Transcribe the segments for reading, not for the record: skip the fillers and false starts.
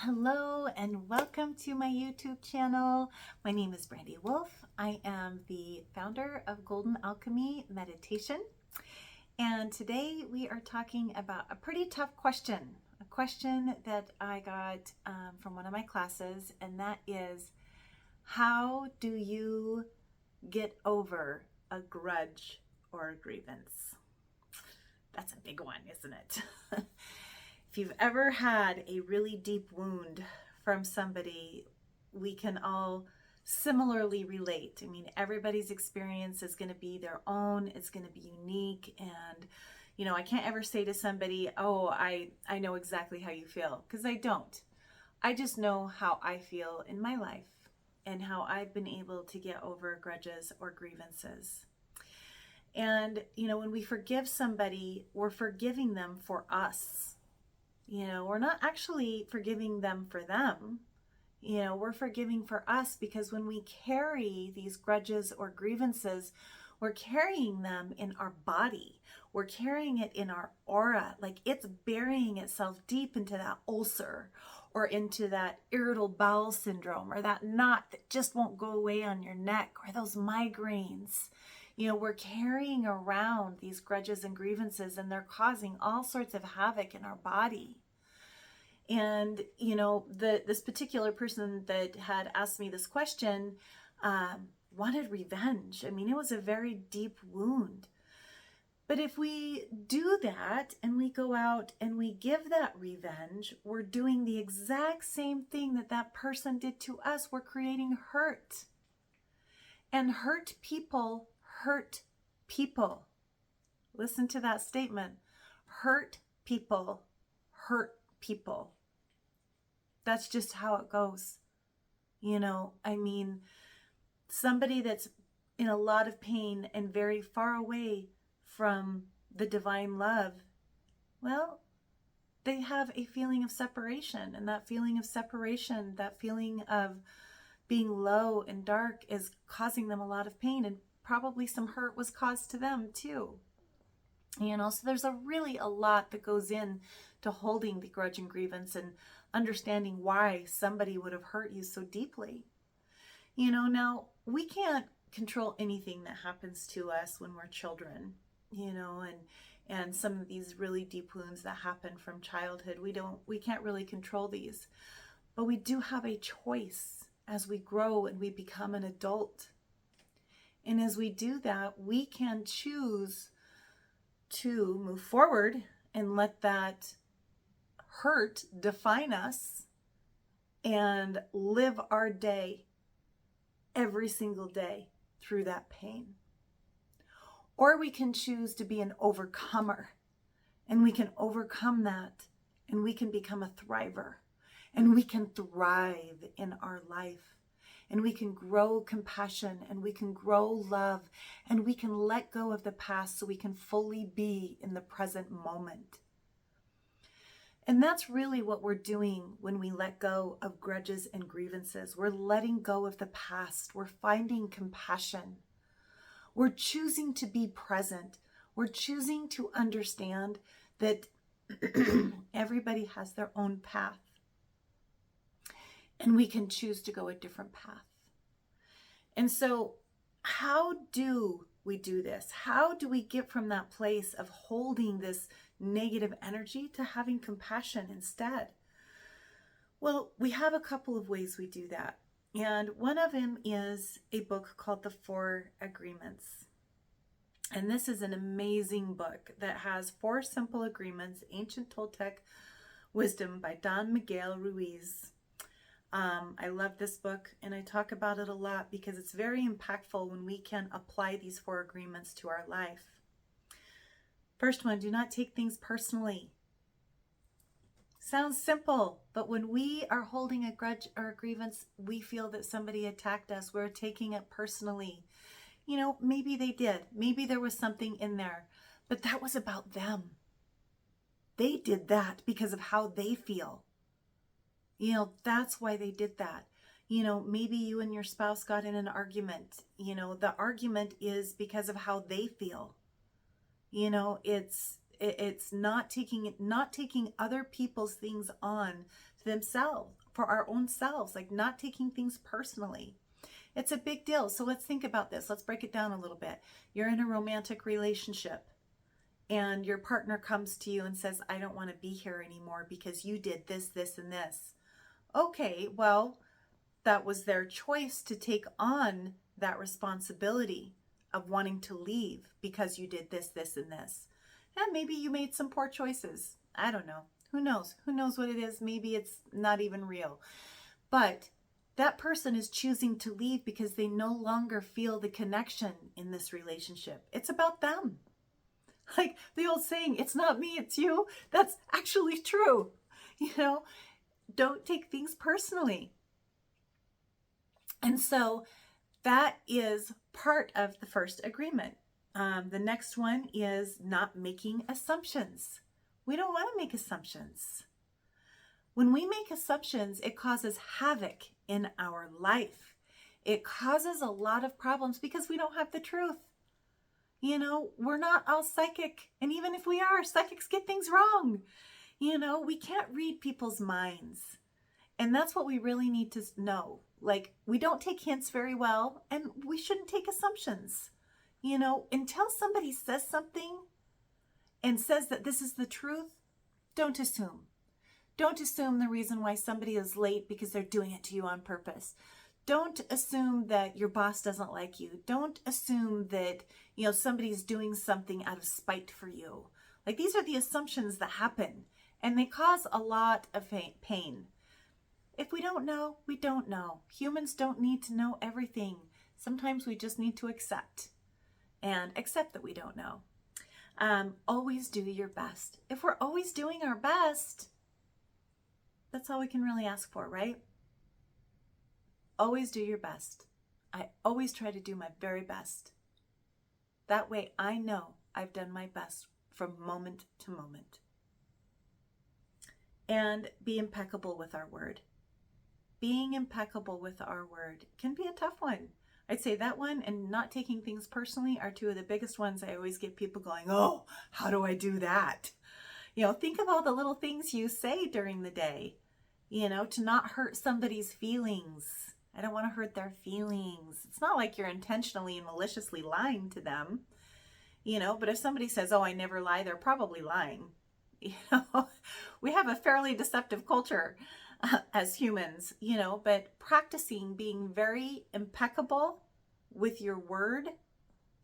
Hello and welcome to my YouTube channel. My name is Brandy Wolf. I am the founder of Golden Alchemy Meditation. And today we are talking about a pretty tough question. A question that I got from one of my classes, and that is, how do you get over a grudge or a grievance? That's a big one, isn't it? If you've ever had a really deep wound from somebody, we can all similarly relate. I mean, everybody's experience is going to be their own. It's going to be unique. And, I can't ever say to somebody, oh, I know exactly how you feel, because I don't. I just know how I feel in my life and how I've been able to get over grudges or grievances. And, when we forgive somebody, we're forgiving them for us. We're not actually forgiving them for them. We're forgiving for us, because when we carry these grudges or grievances, we're carrying them in our body. We're carrying it in our aura, like it's burying itself deep into that ulcer or into that irritable bowel syndrome or that knot that just won't go away on your neck or those migraines. We're carrying around these grudges and grievances, and they're causing all sorts of havoc in our body. And, this particular person that had asked me this question wanted revenge. I mean, it was a very deep wound. But if we do that and we go out and we give that revenge, we're doing the exact same thing that that person did to us. We're creating hurt. And hurt people hurt people. Listen to that statement. Hurt people hurt people. That's just how it goes. Somebody that's in a lot of pain and very far away from the divine love, well, they have a feeling of separation. And that feeling of separation, that feeling of being low and dark, is causing them a lot of pain, and probably some hurt was caused to them too. So there's a lot that goes in to holding the grudge and grievance and understanding why somebody would have hurt you so deeply. Now we can't control anything that happens to us when we're children, and some of these really deep wounds that happen from childhood, we can't really control these, but we do have a choice as we grow and we become an adult. And as we do that, we can choose to move forward and let that hurt define us and live our day every single day through that pain. Or we can choose to be an overcomer, and we can overcome that, and we can become a thriver, and we can thrive in our life, and we can grow compassion, and we can grow love, and we can let go of the past so we can fully be in the present moment. And that's really what we're doing when we let go of grudges and grievances. We're letting go of the past. We're finding compassion. We're choosing to be present. We're choosing to understand that everybody has their own path. And we can choose to go a different path. And so, how do we do this? How do we get from that place of holding this negative energy to having compassion instead? Well, we have a couple of ways we do that. And one of them is a book called The 4 Agreements. And this is an amazing book that has 4 simple agreements, ancient Toltec wisdom by Don Miguel Ruiz. I love this book, and I talk about it a lot because it's very impactful when we can apply these 4 agreements to our life. First one, do not take things personally. Sounds simple, but when we are holding a grudge or a grievance, we feel that somebody attacked us. We're taking it personally. Maybe they did. Maybe there was something in there, but that was about them. They did that because of how they feel. That's why they did that. Maybe you and your spouse got in an argument. The argument is because of how they feel. It's not taking other people's things on themselves, for our own selves, like not taking things personally. It's a big deal. So let's think about this. Let's break it down a little bit. You're in a romantic relationship and your partner comes to you and says, I don't want to be here anymore because you did this, this, and this. Okay, well, that was their choice to take on that responsibility of wanting to leave because you did this, this, and this. And maybe you made some poor choices. I don't know. Who knows? Who knows what it is? Maybe it's not even real. But that person is choosing to leave because they no longer feel the connection in this relationship. It's about them. Like the old saying, it's not me, it's you. That's actually true. You know, don't take things personally. And so that is part of the first agreement. The next one is not making assumptions. We don't want to make assumptions. When we make assumptions, it causes havoc in our life. It causes a lot of problems because we don't have the truth. You know, we're not all psychic. And even if we are, psychics get things wrong. You know, we can't read people's minds. And that's what we really need to know. Like, we don't take hints very well, and we shouldn't take assumptions. You know, until somebody says something and says that this is the truth, don't assume. Don't assume the reason why somebody is late because they're doing it to you on purpose. Don't assume that your boss doesn't like you. Don't assume that, you know, somebody's doing something out of spite for you. Like, these are the assumptions that happen, and they cause a lot of pain. If we don't know, we don't know. Humans don't need to know everything. Sometimes we just need to accept that we don't know. Always do your best. If we're always doing our best, that's all we can really ask for, right? Always do your best. I always try to do my very best. That way I know I've done my best from moment to moment. And be impeccable with our word. Being impeccable with our word can be a tough one. I'd say that one and not taking things personally are two of the biggest ones. I always get people going, oh, how do I do that? You know, think of all the little things you say during the day, you know, to not hurt somebody's feelings. I don't want to hurt their feelings. It's not like you're intentionally and maliciously lying to them, you know, but if somebody says, oh, I never lie, they're probably lying. You know, we have a fairly deceptive culture as humans, you know, but practicing being very impeccable with your word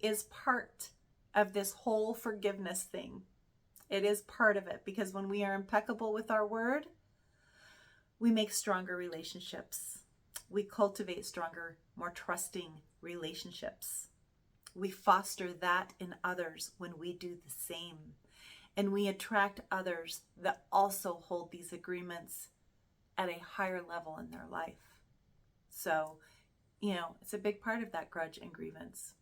is part of this whole forgiveness thing. It is part of it, because when we are impeccable with our word, we make stronger relationships. We cultivate stronger, more trusting relationships. We foster that in others when we do the same. And we attract others that also hold these agreements at a higher level in their life. So, you know, it's a big part of that grudge and grievance.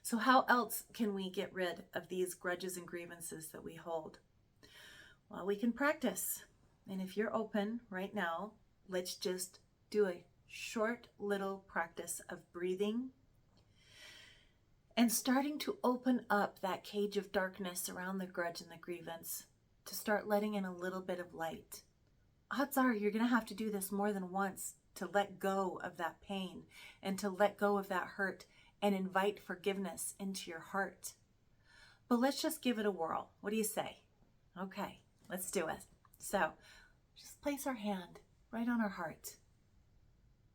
So how else can we get rid of these grudges and grievances that we hold? Well, we can practice. And if you're open right now, let's just do a short little practice of breathing and starting to open up that cage of darkness around the grudge and the grievance to start letting in a little bit of light. Odds are you're going to have to do this more than once to let go of that pain and to let go of that hurt and invite forgiveness into your heart. But let's just give it a whirl. What do you say? Okay, let's do it. So just place our hand right on our heart.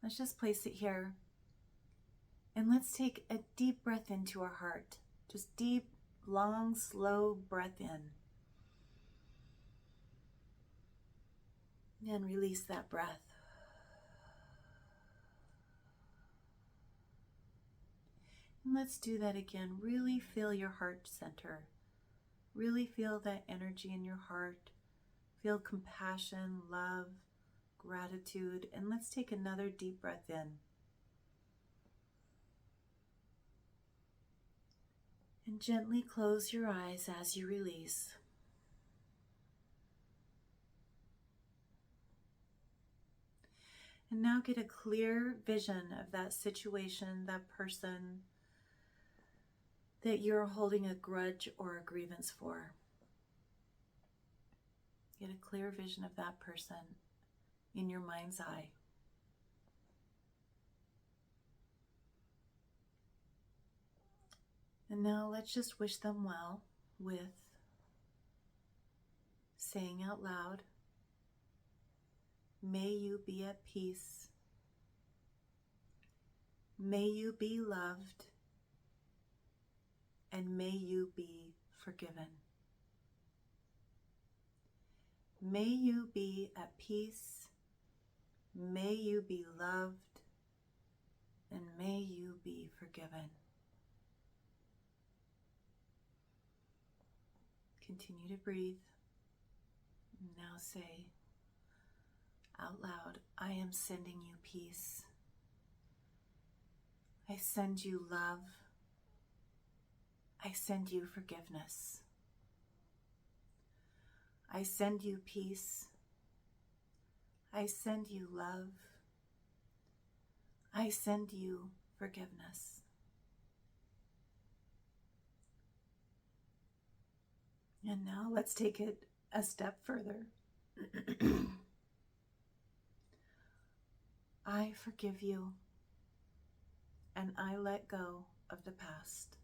Let's just place it here. And let's take a deep breath into our heart. Just deep, long, slow breath in. And release that breath. And let's do that again. Really feel your heart center. Really feel that energy in your heart. Feel compassion, love, gratitude. And let's take another deep breath in. And gently close your eyes as you release. And now get a clear vision of that situation, that person that you're holding a grudge or a grievance for. Get a clear vision of that person in your mind's eye. And now let's just wish them well with saying out loud, may you be at peace. May you be loved. And may you be forgiven. May you be at peace. May you be loved. And may you be forgiven. Continue to breathe. Now say out loud, I am sending you peace. I send you love. I send you forgiveness. I send you peace. I send you love. I send you forgiveness. And now let's take it a step further. I forgive you, and I let go of the past.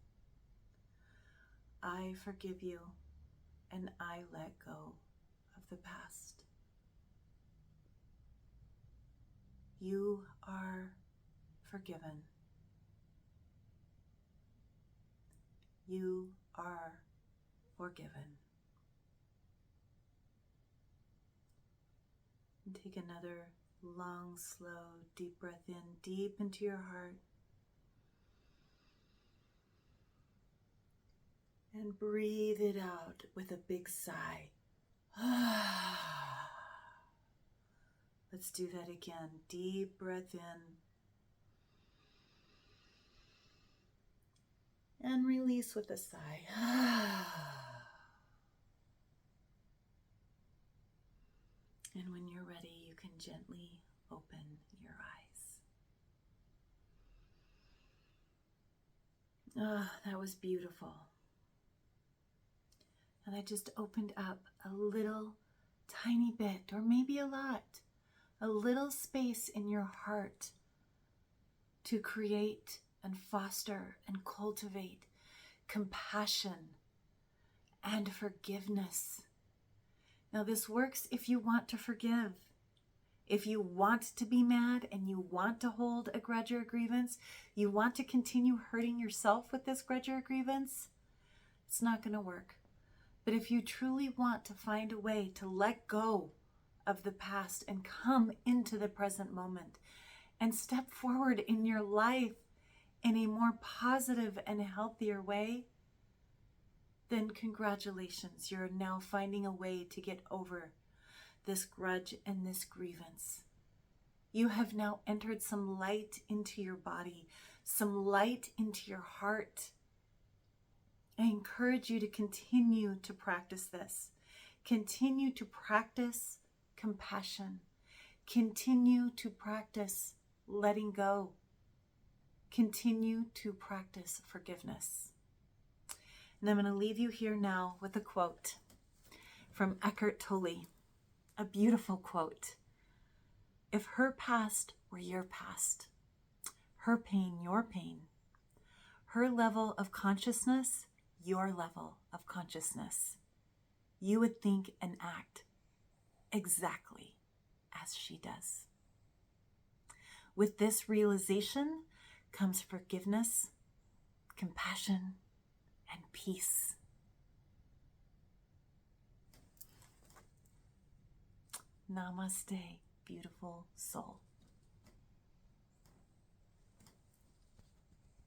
I forgive you, and I let go of the past. You are forgiven. You are forgiven. And take another long, slow, deep breath in, deep into your heart. And breathe it out with a big sigh. Let's do that again. Deep breath in. And release with a sigh. And when you're ready, you can gently open your eyes. That was beautiful. And I just opened up a little tiny bit, or maybe a lot, a little space in your heart to create and foster and cultivate compassion and forgiveness. Now, this works if you want to forgive. If you want to be mad and you want to hold a grudge or a grievance, you want to continue hurting yourself with this grudge or a grievance, it's not going to work. But if you truly want to find a way to let go of the past and come into the present moment and step forward in your life in a more positive and healthier way, then congratulations, you're now finding a way to get over this grudge and this grievance. You have now entered some light into your body, some light into your heart. I encourage you to continue to practice this. Continue to practice compassion. Continue to practice letting go. Continue to practice forgiveness. And I'm going to leave you here now with a quote from Eckhart Tolle, a beautiful quote. If her past were your past, her pain your pain, her level of consciousness your level of consciousness, you would think and act exactly as she does. With this realization comes forgiveness, compassion, and peace. Namaste, beautiful soul.